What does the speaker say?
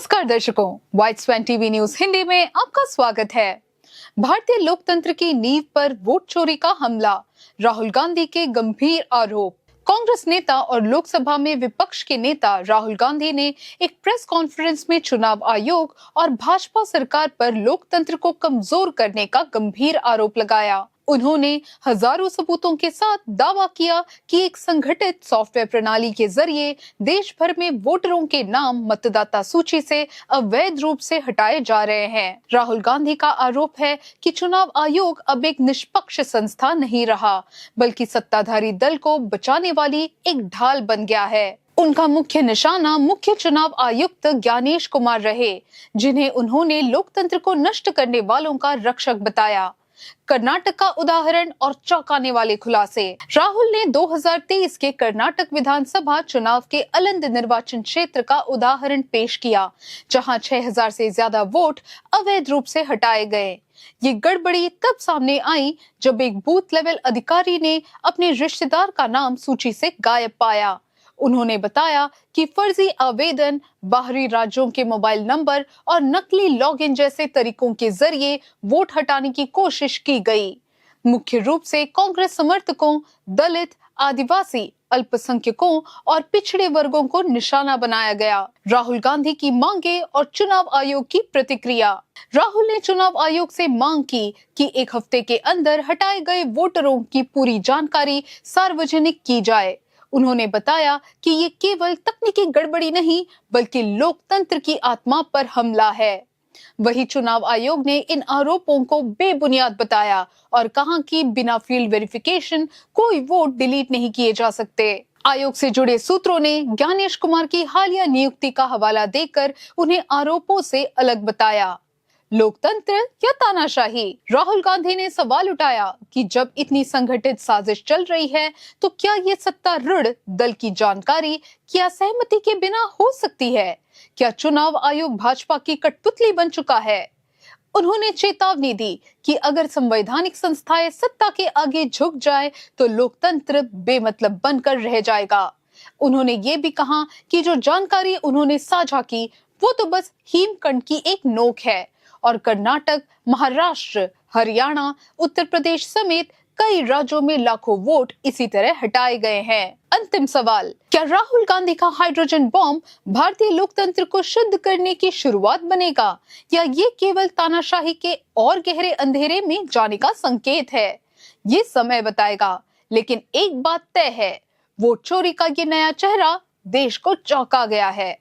नमस्कार दर्शकों, वाइट स्वान TV news Hindi में आपका स्वागत है। भारतीय लोकतंत्र की नींव पर वोट चोरी का हमला, राहुल गांधी के गंभीर आरोप। कांग्रेस नेता और लोकसभा में विपक्ष के नेता राहुल गांधी ने एक प्रेस कॉन्फ्रेंस में चुनाव आयोग और भाजपा सरकार पर लोकतंत्र को कमजोर करने का गंभीर आरोप लगाया। उन्होंने हजारों सबूतों के साथ दावा किया कि एक संगठित सॉफ्टवेयर प्रणाली के जरिए देश भर में वोटरों के नाम मतदाता सूची से अवैध रूप से हटाए जा रहे हैं। राहुल गांधी का आरोप है कि चुनाव आयोग अब एक निष्पक्ष संस्था नहीं रहा, बल्कि सत्ताधारी दल को बचाने वाली एक ढाल बन गया है। उनका मुख्य निशाना मुख्य चुनाव आयुक्त ज्ञानेश कुमार रहे, जिन्हें उन्होंने लोकतंत्र को नष्ट करने वालों का रक्षक बताया। कर्नाटक का उदाहरण और चौंकाने वाले खुलासे। राहुल ने 2023 के कर्नाटक विधानसभा चुनाव के अलंद निर्वाचन क्षेत्र का उदाहरण पेश किया, जहां 6000 से ज्यादा वोट अवैध रूप से हटाए गए। ये गड़बड़ी तब सामने आई जब एक बूथ लेवल अधिकारी ने अपने रिश्तेदार का नाम सूची से गायब पाया। उन्होंने बताया कि फर्जी आवेदन, बाहरी राज्यों के मोबाइल नंबर और नकली लॉगिन जैसे तरीकों के जरिए वोट हटाने की कोशिश की गई। मुख्य रूप से कांग्रेस समर्थकों, दलित, आदिवासी, अल्पसंख्यकों और पिछड़े वर्गों को निशाना बनाया गया। राहुल गांधी की मांगे और चुनाव आयोग की प्रतिक्रिया। राहुल ने चुनाव आयोग से मांग की कि एक हफ्ते के अंदर हटाए गए वोटरों की पूरी जानकारी सार्वजनिक की जाए। उन्होंने बताया कि ये केवल तकनीकी गड़बड़ी नहीं, बल्कि लोकतंत्र की आत्मा पर हमला है। वही चुनाव आयोग ने इन आरोपों को बेबुनियाद बताया और कहा कि बिना फील्ड वेरिफिकेशन कोई वोट डिलीट नहीं किए जा सकते। आयोग से जुड़े सूत्रों ने ज्ञानेश कुमार की हालिया नियुक्ति का हवाला देकर उन्हें आरोपों से अलग बताया। लोकतंत्र या तानाशाही? राहुल गांधी ने सवाल उठाया कि जब इतनी संगठित साजिश चल रही है, तो क्या ये सत्तारूढ़ दल की जानकारी क्या सहमति के बिना हो सकती है? क्या चुनाव आयोग भाजपा की कठपुतली बन चुका है? उन्होंने चेतावनी दी कि अगर संवैधानिक संस्थाएं सत्ता के आगे झुक जाए, तो लोकतंत्र बेमतलब बनकर रह जाएगा। उन्होंने ये भी कहा कि जो जानकारी उन्होंने साझा की, वो तो बस हिमकंड की एक नोक है और कर्नाटक, महाराष्ट्र, हरियाणा, उत्तर प्रदेश समेत कई राज्यों में लाखों वोट इसी तरह हटाए गए हैं। अंतिम सवाल, क्या राहुल गांधी का हाइड्रोजन बॉम्ब भारतीय लोकतंत्र को शुद्ध करने की शुरुआत बनेगा, या ये केवल तानाशाही के और गहरे अंधेरे में जाने का संकेत है? ये समय बताएगा, लेकिन एक बात तय है, वोट चोरी का ये नया चेहरा देश को चौंका गया है।